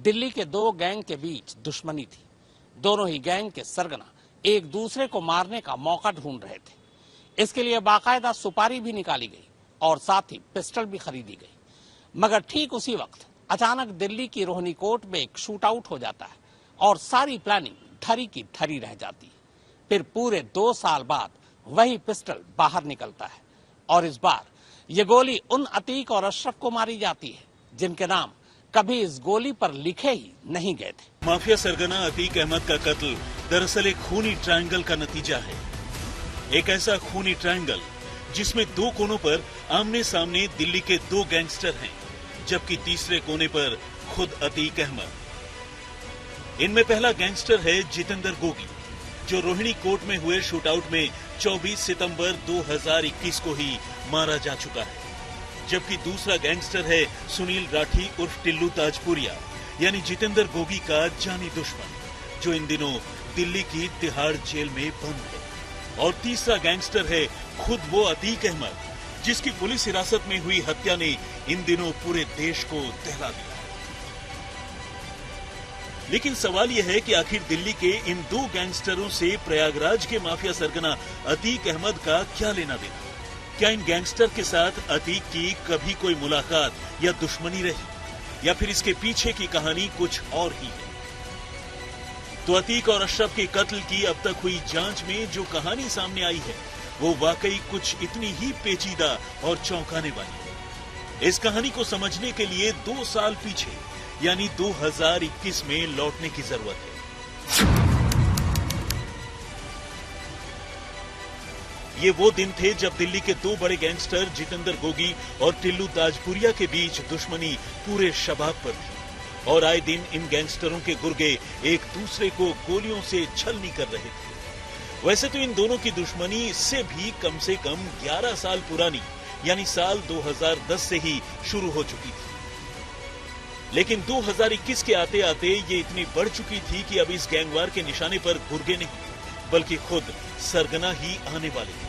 दिल्ली के दो गैंग के बीच दुश्मनी थी। दोनों ही गैंग के सरगना एक दूसरे को मारने का मौका ढूंढ रहे थे। इसके लिए बाकायदा सुपारी भी निकाली गई और साथ ही पिस्टल भी खरीदी गई। मगर ठीक उसी वक्त अचानक दिल्ली की रोहिणी कोर्ट में एक शूट आउट हो जाता है और सारी प्लानिंग धरी की धरी रह जाती है। फिर पूरे 2 साल बाद वही पिस्टल बाहर निकलता है और इस बार ये गोली उन अतीक और अशरफ को मारी जाती है जिनके नाम कभी इस गोली पर लिखे ही नहीं गए थे। माफिया सरगना अतीक अहमद का कत्ल दरअसल एक खूनी ट्रायंगल का नतीजा है। एक ऐसा खूनी ट्रायंगल जिसमें 2 कोनों पर आमने सामने दिल्ली के 2 गैंगस्टर हैं, जबकि तीसरे कोने पर खुद अतीक अहमद। इनमें पहला गैंगस्टर है जितेंद्र गोगी, जो रोहिणी कोर्ट में हुए शूटआउट में 24 सितंबर 2021 को ही मारा जा चुका है। जबकि दूसरा गैंगस्टर है सुनील राठी उर्फ टिल्लू ताजपुरिया, यानी जितेंद्र गोगी का जानी दुश्मन, जो इन दिनों दिल्ली की तिहाड़ जेल में बंद है। और तीसरा गैंगस्टर है खुद वो अतीक अहमद, जिसकी पुलिस हिरासत में हुई हत्या ने इन दिनों पूरे देश को दहला दिया। लेकिन सवाल यह है कि आखिर दिल्ली के इन 2 गैंगस्टरों से प्रयागराज के माफिया सरगना अतीक अहमद का क्या लेना देना? क्या इन गैंगस्टर के साथ अतीक की कभी कोई मुलाकात या दुश्मनी रही, या फिर इसके पीछे की कहानी कुछ और ही है? तो अतीक और अशरफ के कत्ल की अब तक हुई जांच में जो कहानी सामने आई है वो वाकई कुछ इतनी ही पेचीदा और चौंकाने वाली है। इस कहानी को समझने के लिए 2 साल पीछे यानी 2021 में लौटने की जरूरत है। ये वो दिन थे जब दिल्ली के 2 बड़े गैंगस्टर जितेंद्र गोगी और टिल्लू ताजपुरिया के बीच दुश्मनी पूरे शबाब पर थी और आए दिन इन गैंगस्टरों के गुर्गे एक दूसरे को गोलियों से छलनी कर रहे थे। वैसे तो इन दोनों की दुश्मनी इससे भी कम से कम 11 साल पुरानी यानी साल 2010 से ही शुरू हो चुकी थी, लेकिन 2021 के आते आते ये इतनी बढ़ चुकी थी कि अब इस गैंगवार के निशाने पर गुर्गे नहीं बल्कि खुद सरगना ही आने वाले थे।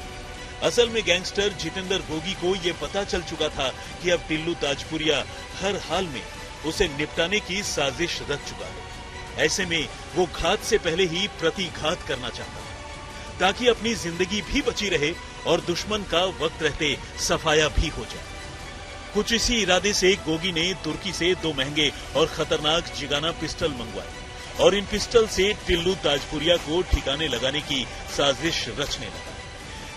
असल में गैंगस्टर जितेंद्र गोगी को ये पता चल चुका था कि अब टिल्लू ताजपुरिया हर हाल में उसे निपटाने की साजिश रच चुका है। ऐसे में वो घात से पहले ही प्रतिघात करना चाहता था ताकि अपनी जिंदगी भी बची रहे और दुश्मन का वक्त रहते सफाया भी हो जाए। कुछ इसी इरादे से गोगी ने तुर्की से 2 महंगे और खतरनाक जिगाना पिस्टल मंगवाए और इन पिस्टल से टिल्लू ताजपुरिया को ठिकाने लगाने की साजिश रचने लगा।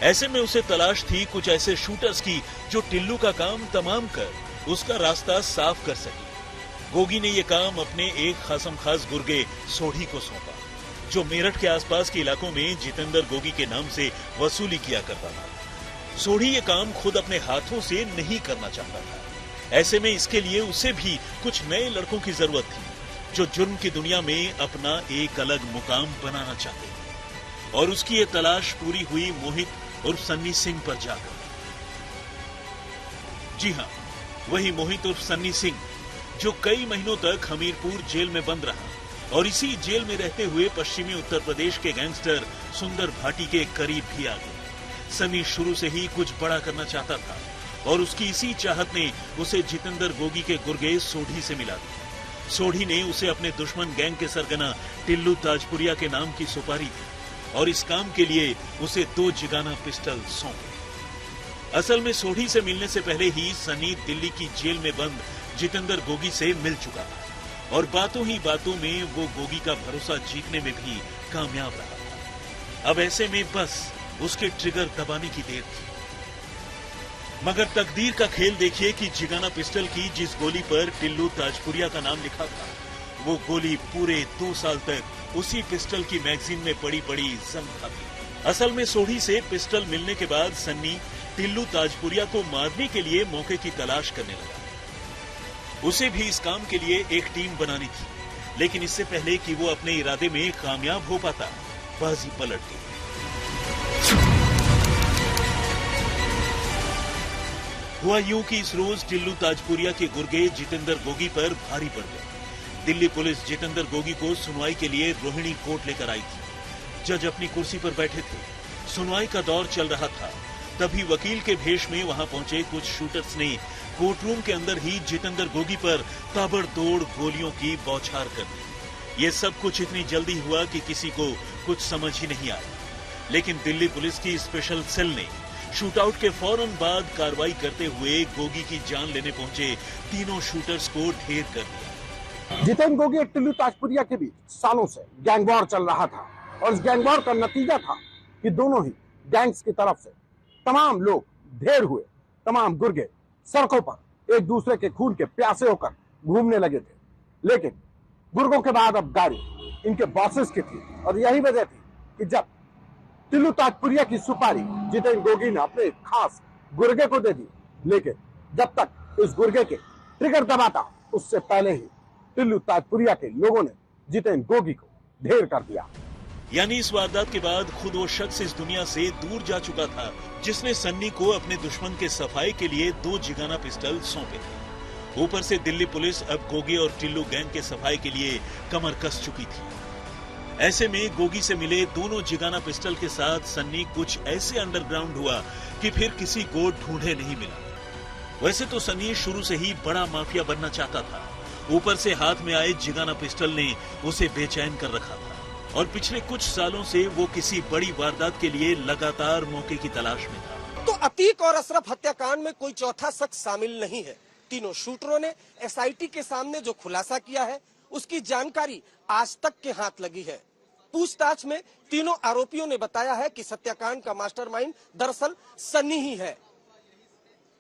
ऐसे में उसे तलाश थी कुछ ऐसे शूटर्स की जो टिल्लू का काम तमाम कर उसका रास्ता साफ कर सके। गोगी ने यह काम अपने एक खासम खास गुर्गे सोढ़ी को सौंपा, जो मेरठ के आसपास के इलाकों में जितेंद्र गोगी के नाम से वसूली किया करता था। सोढ़ी ये काम खुद अपने हाथों से नहीं करना चाहता था। ऐसे में इसके लिए उसे भी कुछ नए लड़कों की जरूरत थी जो जुर्म की दुनिया में अपना एक अलग मुकाम बनाना चाहते थे। और उसकी ये तलाश पूरी हुई मोहित उर्फ सन्नी सिंह पर जाकर। जी हां, वही मोहित उर्फ सन्नी सिंह जो कई महीनों तक हमीरपुर जेल में बंद रहा और इसी जेल में रहते हुए पश्चिमी उत्तर प्रदेश के गैंगस्टर सुंदर भाटी के करीब भी आ गए। सन्नी शुरू से ही कुछ बड़ा करना चाहता था और उसकी इसी चाहत ने उसे जितेंद्र गोगी के गुर्गे सोढ़ी से मिला दिया। सोढ़ी ने उसे अपने दुश्मन गैंग के सरगना टिल्लू ताजपुरिया के नाम की सुपारी दी और इस काम के लिए उसे 2 जिगाना पिस्टल सौंपे। असल में सोढ़ी से मिलने से पहले ही सन्नी दिल्ली की जेल में बंद जितेंद्र गोगी से मिल चुका था और बातों ही बातों में वो गोगी का भरोसा जीतने में भी कामयाब रहा था। अब ऐसे में बस उसके ट्रिगर दबाने की देर थी। मगर तकदीर का खेल देखिए कि जिगाना पिस्टल की जिस गोली पर टिल्लू ताजपुरिया का नाम लिखा था वो गोली पूरे 2 साल तक उसी पिस्टल की मैगजीन में पड़ी जम खाती। असल में सोढ़ी से पिस्टल मिलने के बाद सन्नी टिल्लू ताजपुरिया को मारने के लिए मौके की तलाश करने लगा। उसे भी इस काम के लिए एक टीम बनानी थी, लेकिन इससे पहले कि वो अपने इरादे में कामयाब हो पाता, बाजी पलट गई। हुआ यूं कि इस रोज टिल्लू ताजपुरिया के गुर्गे जितेंद्र गोगी पर भारी पड़ गए। दिल्ली पुलिस जितेंद्र गोगी को सुनवाई के लिए रोहिणी कोर्ट लेकर आई थी। जज अपनी कुर्सी पर बैठे थे। सुनवाई का दौर चल रहा था तभी वकील के भेष में वहां पहुंचे कुछ शूटर्स ने कोर्टरूम के अंदर ही जितेंद्र गोगी पर ताबड़तोड़ गोलियों की बौछार कर दी। ये सब कुछ इतनी जल्दी हुआ कि किसी को कुछ समझ ही नहीं आया। लेकिन दिल्ली पुलिस की स्पेशल सेल ने शूटआउट के फौरन बाद कार्रवाई करते हुए गोगी की जान लेने पहुंचे तीनों शूटर्स को ढेर कर दिया। जितेंद्र गोगी और टिल्लू ताजपुरिया के बीच सालों से गैंग वॉर चल रहा था और इस गैंग वॉर का नतीजा था कि दोनों ही गैंग्स की तरफ से तमाम लोग ढेर हुए, तमाम गुर्गे सड़कों पर एक दूसरे के खून के प्यासे होकर घूमने लगे थे। लेकिन गुर्गों के बाद अब गाड़ी इनके बॉसेस की थी और यही वजह थी कि जब टिल्लू ताजपुरिया की सुपारी जितेंद्र गोगी ने अपने खास गुर्गे को दे दी, लेकिन जब तक इस गुर्गे के ट्रिगर दबाता उससे पहले ही टिल्लू ताजपुरिया के लोगों ने जितेंद्र गोगी को ढेर कर दिया। यानी इस वारदात के बाद खुद वो शख्स इस दुनिया से दूर जा चुका था जिसने सन्नी को अपने दुश्मन के सफाई के लिए 2 जिगाना पिस्टल सौंपे थे। ऊपर से दिल्ली पुलिस अब गोगी और टिल्लू गैंग के सफाई के लिए कमर कस चुकी थी। ऐसे में गोगी से मिले दोनों जिगाना पिस्टल के साथ सन्नी कुछ ऐसे अंडरग्राउंड हुआ कि फिर किसी को ढूंढे नहीं मिला। वैसे तो सन्नी शुरू से ही बड़ा माफिया बनना चाहता था, ऊपर से हाथ में आए जिगाना पिस्टल ने उसे बेचैन कर रखा था और पिछले कुछ सालों से वो किसी बड़ी वारदात के लिए लगातार मौके की तलाश में था। तो अतीक और अशरफ हत्याकांड में कोई चौथा शख्स शामिल नहीं है। तीनों शूटरों ने एसआईटी के सामने जो खुलासा किया है उसकी जानकारी आज तक के हाथ लगी है। पूछताछ में तीनों आरोपियों ने बताया है कि हत्याकांड का मास्टरमाइंड दरअसल सनी ही है।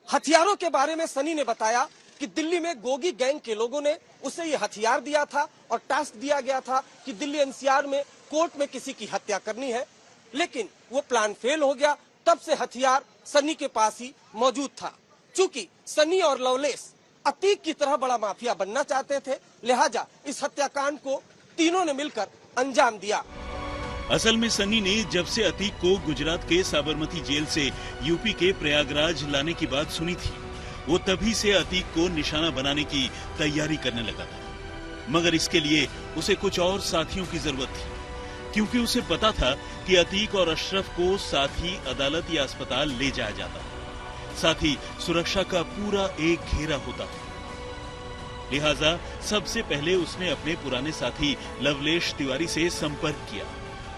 हथियारों के बारे में सनी ने बताया कि दिल्ली में गोगी गैंग के लोगों ने उसे ये हथियार दिया था और टास्क दिया गया था कि दिल्ली एनसीआर में कोर्ट में किसी की हत्या करनी है, लेकिन वो प्लान फेल हो गया। तब से हथियार सनी के पास ही मौजूद था। चूंकि सनी और लवलेस अतीक की तरह बड़ा माफिया बनना चाहते थे, लिहाजा इस हत्याकांड को तीनों ने मिलकर अंजाम दिया। असल में सनी ने जब से अतीक को गुजरात के साबरमती जेल से यूपी के प्रयागराज लाने की बात सुनी थी, वो तभी से अतीक को निशाना बनाने की तैयारी करने लगा था। मगर इसके लिए उसे कुछ और साथियों की जरूरत थी, क्योंकि उसे पता था कि अतीक और अशरफ को साथ ही अदालत या अस्पताल ले जाया जाता था, साथ ही सुरक्षा का पूरा एक घेरा होता था। लिहाजा सबसे पहले उसने अपने पुराने साथी लवलेश तिवारी से संपर्क किया,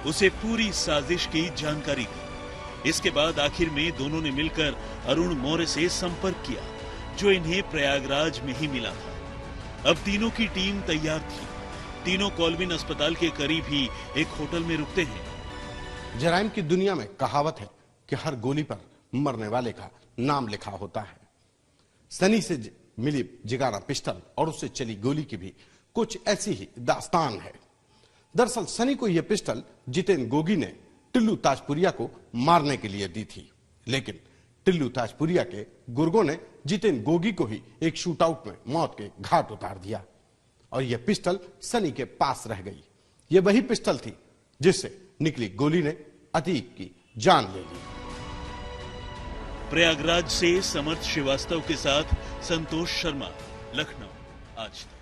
उसे पूरी साजिश की जानकारी दी। इसके बाद आखिर में दोनों ने मिलकर अरुण मौर्य से संपर्क किया, जो इन्हें प्रयागराज में ही मिला था। अब तीनों की टीम तैयार थी। तीनों कॉलविन अस्पताल के करीब ही एक होटल में रुकते हैं। जराइम की दुनिया में कहावत है कि हर गोली पर मरने वाले का नाम लिखा होता है। सनी से मिली जिगाना पिस्टल और उससे चली गोली की भी कुछ ऐसी ही दास्तान है। दरअसल सनी को यह पिस्टल जितेंद्र गोगी ने टिल्लू ताजपुरिया को मारने के लिए दी थी, लेकिन टिल्लू ताजपुरिया के गुर्गों ने जितेंद्र गोगी को ही एक शूटआउट में मौत के घाट उतार दिया और यह पिस्टल सनी के पास रह गई। यह वही पिस्टल थी जिससे निकली गोली ने अतीक की जान ले ली। प्रयागराज से समर्थ श्रीवास्तव के साथ संतोष शर्मा, लखनऊ, आज तक।